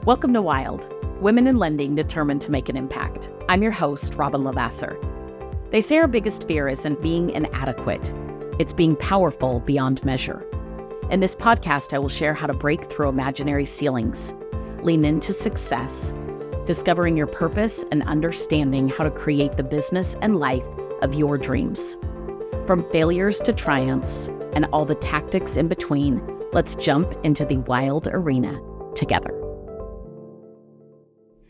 Welcome to Wild, Women in Lending Determined to Make an Impact. I'm your host, Robyn LaVassaur. They say our biggest fear isn't being inadequate. It's being powerful beyond measure. In this podcast, I will share how to break through imaginary ceilings, lean into success, discovering your purpose, and understanding how to create the business and life of your dreams. From failures to triumphs and all the tactics in between, let's jump into the wild arena together.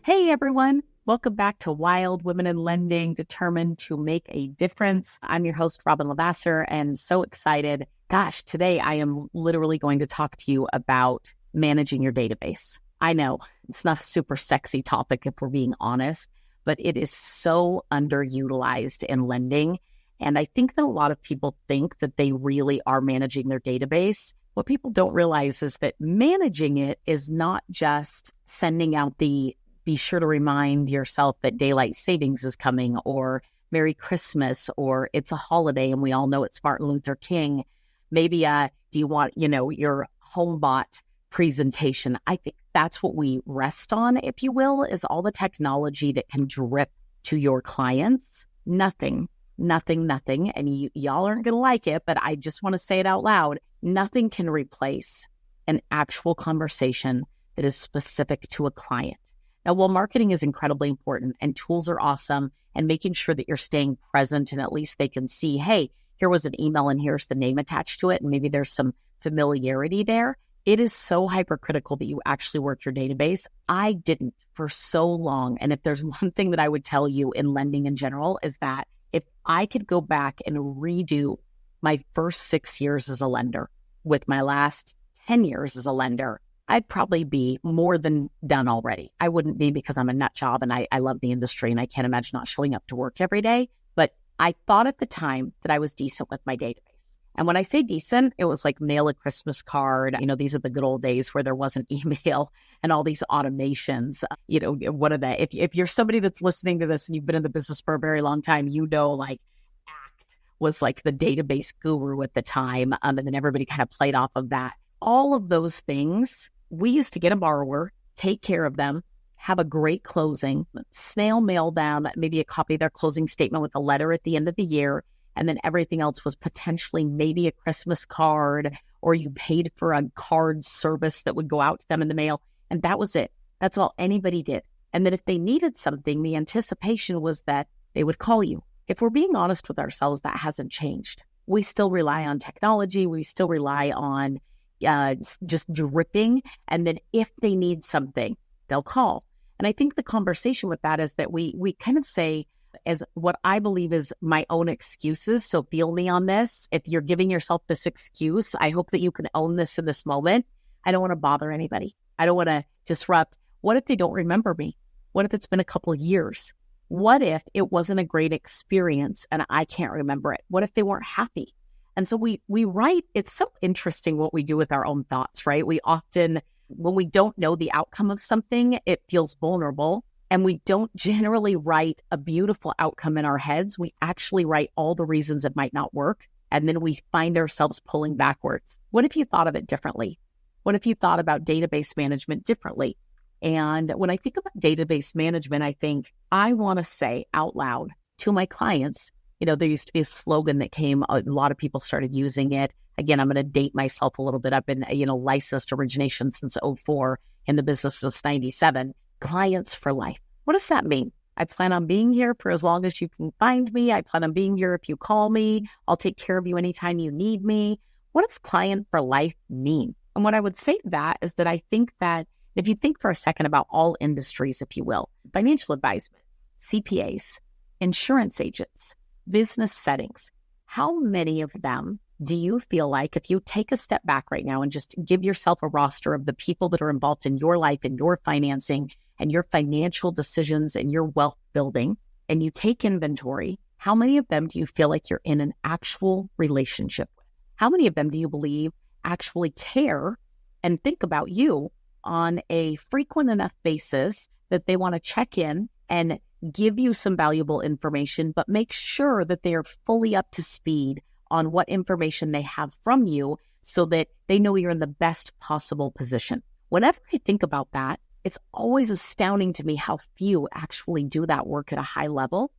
Hey everyone, welcome back to Wild Women in Lending, Determined to Make a Difference. I'm your host, Robyn LaVassaur, and so excited. Gosh, today I am literally going to talk to you about managing your database. I know it's not a super sexy topic if we're being honest, but it is so underutilized in lending. And I think that a lot of people think that they really are managing their database. What people don't realize is that managing it is not just sending out the be sure to remind yourself that daylight savings is coming, or Merry Christmas, or it's a holiday and we all know it's Martin Luther King. Maybe do you want, your HomeBot presentation? I think that's what we rest on, if you will, is all the technology that can drip to your clients. Nothing. And y'all aren't going to like it, but I just want to say it out loud. Nothing can replace an actual conversation that is specific to a client. Now, while marketing is incredibly important and tools are awesome, and making sure that you're staying present and at least they can see, hey, here was an email and here's the name attached to it, and maybe there's some familiarity there, it is so hypercritical that you actually work your database. I didn't for so long. And if there's one thing that I would tell you in lending in general is that if I could go back and redo my first 6 years as a lender with my last 10 years as a lender, I'd probably be more than done already. I wouldn't be, because I'm a nut job and I love the industry and I can't imagine not showing up to work every day. But I thought at the time that I was decent with my database. And when I say decent, it was like mail a Christmas card. These are the good old days where there wasn't email and all these automations. What are they? If you're somebody that's listening to this and you've been in the business for a very long time, like Act was like the database guru at the time. And then everybody kind of played off of that. All of those things, we used to get a borrower, take care of them, have a great closing, snail mail them, maybe a copy of their closing statement with a letter at the end of the year. And then everything else was potentially maybe a Christmas card, or you paid for a card service that would go out to them in the mail. And that was it. That's all anybody did. And then if they needed something, the anticipation was that they would call you. If we're being honest with ourselves, that hasn't changed. We still rely on technology. We still rely on just dripping. And then if they need something, they'll call. And I think the conversation with that is that we kind of say, as what I believe is my own excuses. So feel me on this. If you're giving yourself this excuse, I hope that you can own this in this moment. I don't want to bother anybody. I don't want to disrupt. What if they don't remember me? What if it's been a couple of years? What if it wasn't a great experience and I can't remember it? What if they weren't happy? And so we write. It's so interesting what we do with our own thoughts, right? We often, when we don't know the outcome of something, it feels vulnerable. And we don't generally write a beautiful outcome in our heads. We actually write all the reasons it might not work. And then we find ourselves pulling backwards. What if you thought of it differently? What if you thought about database management differently? And when I think about database management, I think I want to say out loud to my clients, there used to be a slogan that came, a lot of people started using it. Again, I'm going to date myself a little bit. I've been, licensed origination since 2004, in the business since 97. Clients for life. What does that mean? I plan on being here for as long as you can find me. I plan on being here if you call me. I'll take care of you anytime you need me. What does client for life mean? And what I would say to that is that I think that if you think for a second about all industries, if you will, financial advisement, CPAs, insurance agents, business settings, how many of them do you feel like, if you take a step back right now and just give yourself a roster of the people that are involved in your life and your financing and your financial decisions and your wealth building, and you take inventory, how many of them do you feel like you're in an actual relationship with? How many of them do you believe actually care and think about you on a frequent enough basis that they want to check in and give you some valuable information, but make sure that they are fully up to speed on what information they have from you so that they know you're in the best possible position? Whenever I think about that, it's always astounding to me how few actually do that work at a high level.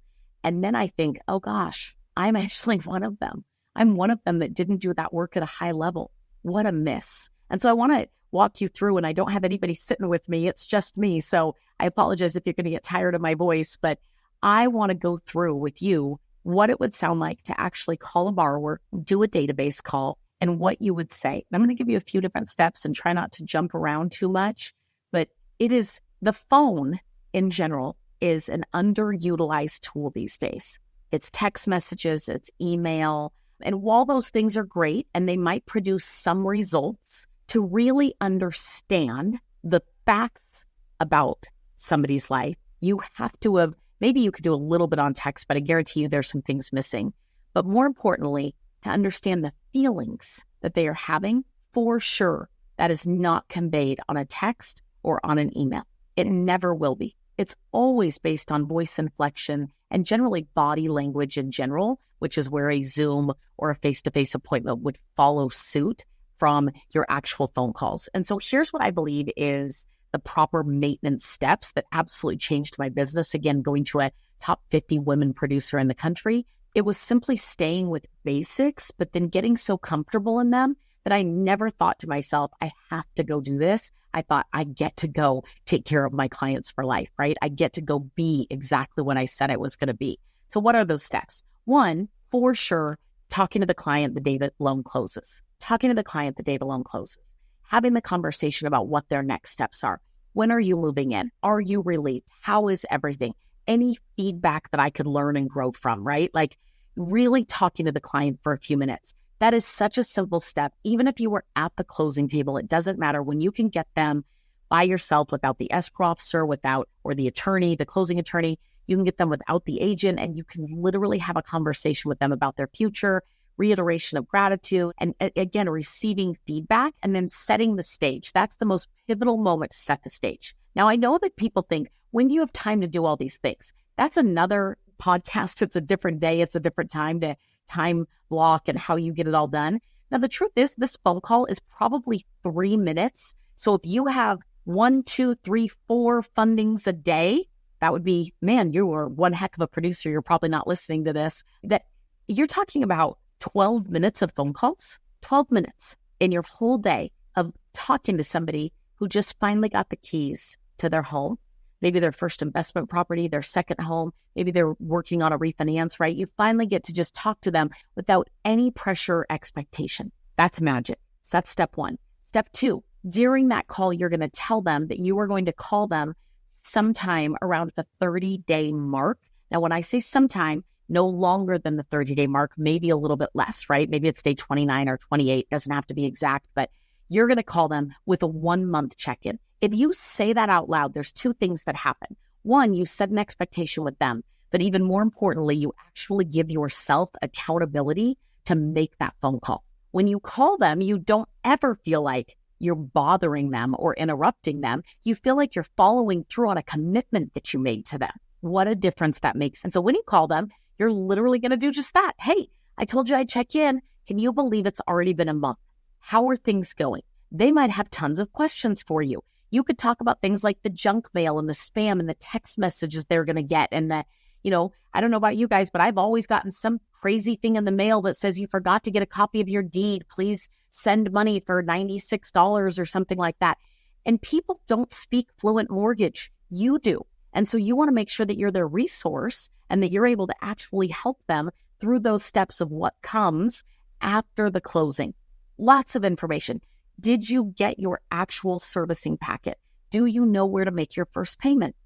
And then I think, oh gosh, I'm actually one of them. I'm one of them that didn't do that work at a high level. What a miss. And so I want to walk you through, and I don't have anybody sitting with me. It's just me. So I apologize if you're going to get tired of my voice, but I want to go through with you what it would sound like to actually call a borrower, do a database call, and what you would say. And I'm going to give you a few different steps and try not to jump around too much, but it is the phone in general is an underutilized tool these days. It's text messages, it's email. And while those things are great and they might produce some results, to really understand the facts about somebody's life, you have to have, maybe you could do a little bit on text, but I guarantee you there's some things missing. But more importantly, to understand the feelings that they are having, for sure, that is not conveyed on a text or on an email. It never will be. It's always based on voice inflection and generally body language in general, which is where a Zoom or a face-to-face appointment would follow suit from your actual phone calls. And so here's what I believe is the proper maintenance steps that absolutely changed my business. Again, going to a top 50 women producer in the country, it was simply staying with basics, but then getting so comfortable in them that I never thought to myself, I have to go do this. I thought I get to go take care of my clients for life, right? I get to go be exactly what I said I was going to be. So what are those steps? One, for sure, talking to the client the day that loan closes. Talking to the client the day the loan closes. Having the conversation about what their next steps are. When are you moving in? Are you relieved? How is everything? Any feedback that I could learn and grow from, right? Like really talking to the client for a few minutes. That is such a simple step. Even if you were at the closing table, it doesn't matter. When you can get them by yourself without the escrow officer, or the attorney, the closing attorney, you can get them without the agent, and you can literally have a conversation with them about their future, reiteration of gratitude, and again, receiving feedback and then setting the stage. That's the most pivotal moment to set the stage. Now, I know that people think, when do you have time to do all these things? That's another podcast. It's a different day. It's a different time to time block and how you get it all done. Now, the truth is this phone call is probably 3 minutes. So if you have 1, 2, 3, 4 fundings a day, that would be, man, you are one heck of a producer. You're probably not listening to this. That you're talking about 12 minutes of phone calls, 12 minutes in your whole day of talking to somebody who just finally got the keys to their home. Maybe their first investment property, their second home. Maybe they're working on a refinance, right? You finally get to just talk to them without any pressure or expectation. That's magic. So that's step one. Step two, during that call, you're going to tell them that you are going to call them sometime around the 30-day mark. Now, when I say sometime, no longer than the 30-day mark, maybe a little bit less, right? Maybe it's day 29 or 28, doesn't have to be exact, but you're going to call them with a 1-month check-in. If you say that out loud, there's 2 things that happen. One, you set an expectation with them, but even more importantly, you actually give yourself accountability to make that phone call. When you call them, you don't ever feel like you're bothering them or interrupting them. You feel like you're following through on a commitment that you made to them. What a difference that makes. And so when you call them, you're literally going to do just that. Hey, I told you I'd check in. Can you believe it's already been a month? How are things going? They might have tons of questions for you. You could talk about things like the junk mail and the spam and the text messages they're going to get. And that, I don't know about you guys, but I've always gotten some crazy thing in the mail that says you forgot to get a copy of your deed. Please send money for $96 or something like that. And people don't speak fluent mortgage. You do. And so you want to make sure that you're their resource and that you're able to actually help them through those steps of what comes after the closing. Lots of information. Did you get your actual servicing packet? Do you know where to make your first payment?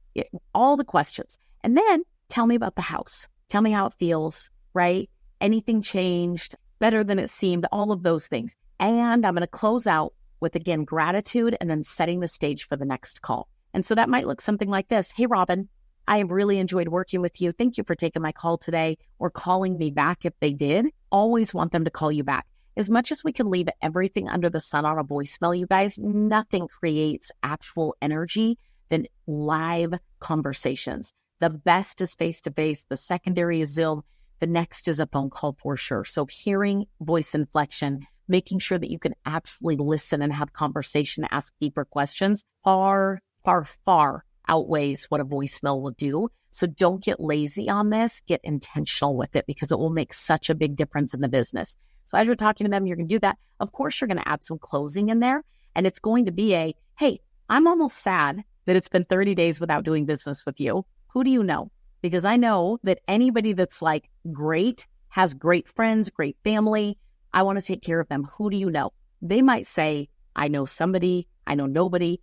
All the questions. And then tell me about the house. Tell me how it feels, right? Anything changed? Better than it seemed? All of those things. And I'm going to close out with, again, gratitude and then setting the stage for the next call. And so that might look something like this. Hey, Robyn, I have really enjoyed working with you. Thank you for taking my call today or calling me back if they did. Always want them to call you back. As much as we can leave everything under the sun on a voicemail, you guys, nothing creates actual energy than live conversations. The best is face-to-face. The secondary is Zoom. The next is a phone call for sure. So hearing voice inflection, making sure that you can actually listen and have conversation, ask deeper questions, far, far, far outweighs what a voicemail will do. So don't get lazy on this. Get intentional with it because it will make such a big difference in the business. So as you're talking to them, you're going to do that. Of course, you're going to add some closing in there. And it's going to be a, hey, I'm almost sad that it's been 30 days without doing business with you. Who do you know? Because I know that anybody that's like great, has great friends, great family, I want to take care of them. Who do you know? They might say, I know somebody, I know nobody.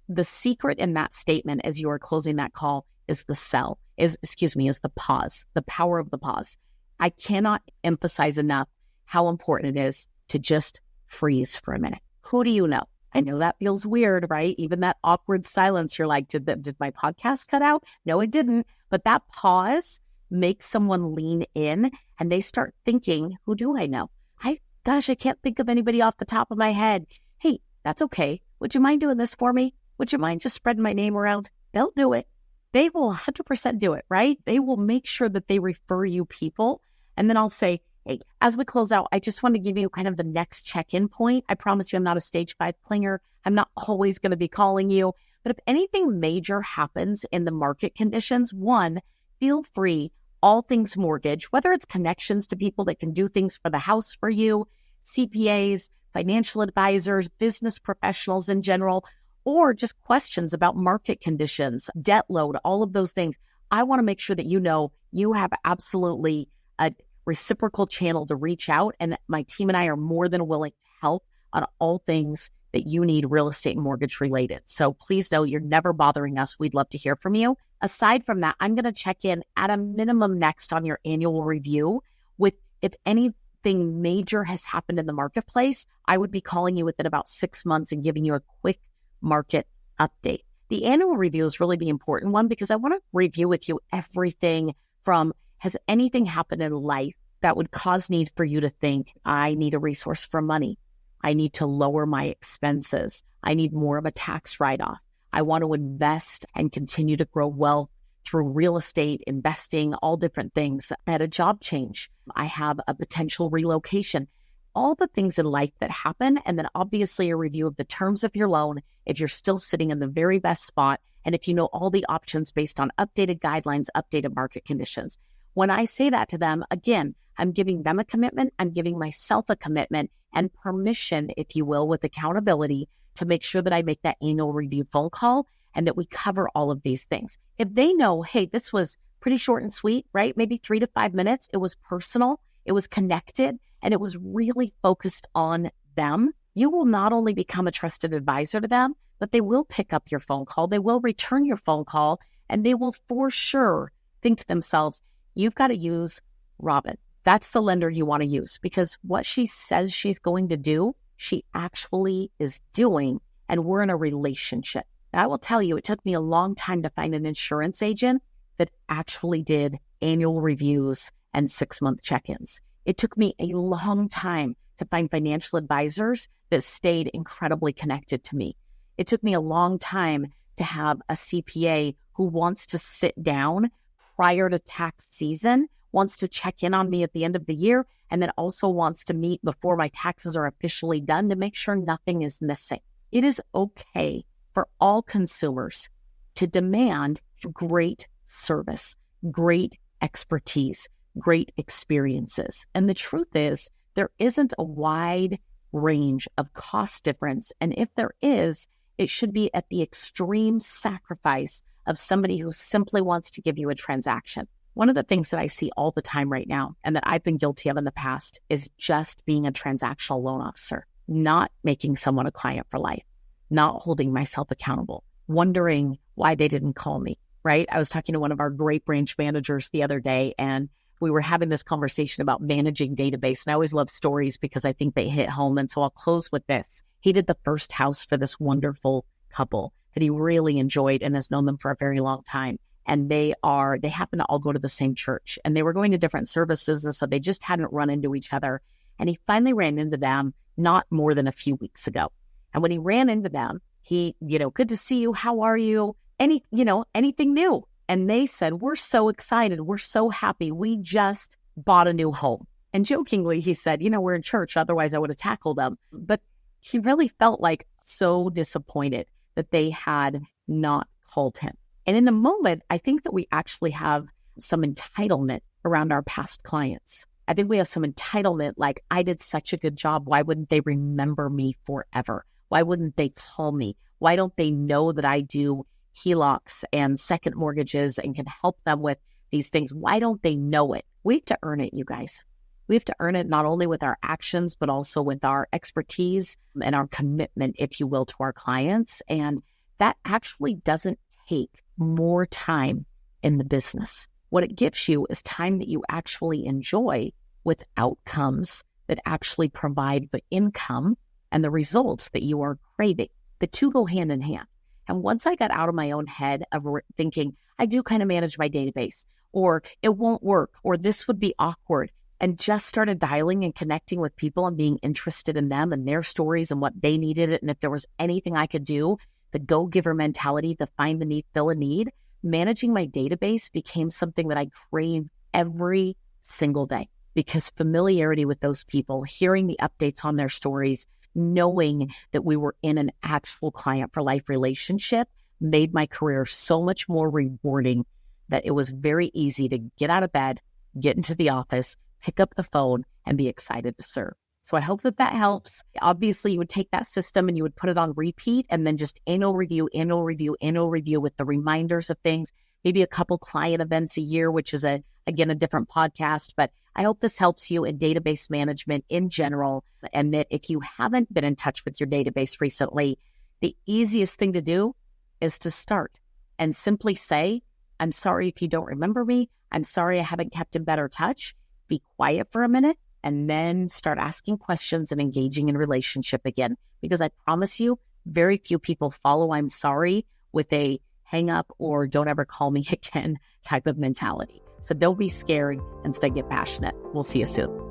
The secret in that statement as you are closing that call is the pause, the power of the pause. I cannot emphasize enough how important it is to just freeze for a minute. Who do you know? I know that feels weird, right? Even that awkward silence, you're like, did my podcast cut out? No, it didn't. But that pause makes someone lean in and they start thinking, who do I know? I can't think of anybody off the top of my head. Hey, that's okay. Would you mind doing this for me? Would you mind just spreading my name around? They'll do it. They will 100% do it, right? They will make sure that they refer you people. And then I'll say, hey, as we close out, I just want to give you kind of the next check-in point. I promise you I'm not a stage 5 clinger. I'm not always going to be calling you. But if anything major happens in the market conditions, one, feel free, all things mortgage, whether it's connections to people that can do things for the house for you, CPAs, financial advisors, business professionals in general, or just questions about market conditions, debt load, all of those things. I want to make sure that you know you have absolutely a reciprocal channel to reach out. And my team and I are more than willing to help on all things that you need real estate and mortgage related. So please know you're never bothering us. We'd love to hear from you. Aside from that, I'm going to check in at a minimum next on your annual review with if anything major has happened in the marketplace. I would be calling you within about 6 months and giving you a quick market update. The annual review is really the important one because I want to review with you everything from, has anything happened in life that would cause need for you to think, I need a resource for money. I need to lower my expenses. I need more of a tax write-off. I want to invest and continue to grow wealth through real estate, investing, all different things. I had a job change. I have a potential relocation. All the things in life that happen, and then obviously a review of the terms of your loan if you're still sitting in the very best spot, and if you know all the options based on updated guidelines, updated market conditions. When I say that to them, again, I'm giving them a commitment, I'm giving myself a commitment and permission, if you will, with accountability to make sure that I make that annual review phone call and that we cover all of these things. If they know, hey, this was pretty short and sweet, right? Maybe 3 to 5 minutes. It was personal, it was connected, and it was really focused on them. You will not only become a trusted advisor to them, but they will pick up your phone call. They will return your phone call, and they will for sure think to themselves, you've got to use Robyn. That's the lender you want to use because what she says she's going to do, she actually is doing, and we're in a relationship. Now, I will tell you, it took me a long time to find an insurance agent that actually did annual reviews and 6-month check-ins. It took me a long time to find financial advisors that stayed incredibly connected to me. It took me a long time to have a CPA who wants to sit down prior to tax season, wants to check in on me at the end of the year, and then also wants to meet before my taxes are officially done to make sure nothing is missing. It is okay for all consumers to demand great service, great expertise, great experiences. And the truth is, there isn't a wide range of cost difference. And if there is, it should be at the extreme sacrifice of somebody who simply wants to give you a transaction. One of the things that I see all the time right now, and that I've been guilty of in the past, is just being a transactional loan officer, not making someone a client for life, not holding myself accountable, wondering why they didn't call me, right? I was talking to one of our great branch managers the other day, and we were having this conversation about managing database. And I always love stories because I think they hit home. And so I'll close with this. He did the first house for this wonderful couple that he really enjoyed and has known them for a very long time. And they happen to all go to the same church, and they were going to different services. And so they just hadn't run into each other. And he finally ran into them not more than a few weeks ago. And when he ran into them, he, good to see you. How are you? Anything new? And they said, we're so excited. We're so happy. We just bought a new home. And jokingly, he said, we're in church. Otherwise, I would have tackled them. But he really felt like so disappointed that they had not called him. And in a moment, I think that we actually have some entitlement around our past clients. I think we have some entitlement, like, I did such a good job. Why wouldn't they remember me forever? Why wouldn't they call me? Why don't they know that I do HELOCs and second mortgages and can help them with these things? Why don't they know it? We have to earn it, you guys. We have to earn it not only with our actions, but also with our expertise and our commitment, if you will, to our clients. And that actually doesn't take more time in the business. What it gives you is time that you actually enjoy with outcomes that actually provide the income and the results that you are craving. The two go hand in hand. And once I got out of my own head of thinking, I do kind of manage my database, or it won't work, or this would be awkward, and just started dialing and connecting with people and being interested in them and their stories and what they needed, and if there was anything I could do, the go-giver mentality, the find the need, fill a need, managing my database became something that I craved every single day, because familiarity with those people, hearing the updates on their stories, knowing that we were in an actual client for life relationship made my career so much more rewarding that it was very easy to get out of bed, get into the office, pick up the phone, and be excited to serve. So I hope that that helps. Obviously, you would take that system and you would put it on repeat, and then just annual review with the reminders of things, maybe a couple client events a year, which is, again, a different podcast. But I hope this helps you in database management in general, and that if you haven't been in touch with your database recently, the easiest thing to do is to start and simply say, I'm sorry if you don't remember me. I'm sorry I haven't kept in better touch. Be quiet for a minute and then start asking questions and engaging in relationship again. Because I promise you, very few people follow I'm sorry with a hang up or don't ever call me again type of mentality. So don't be scared, instead get passionate. We'll see you soon.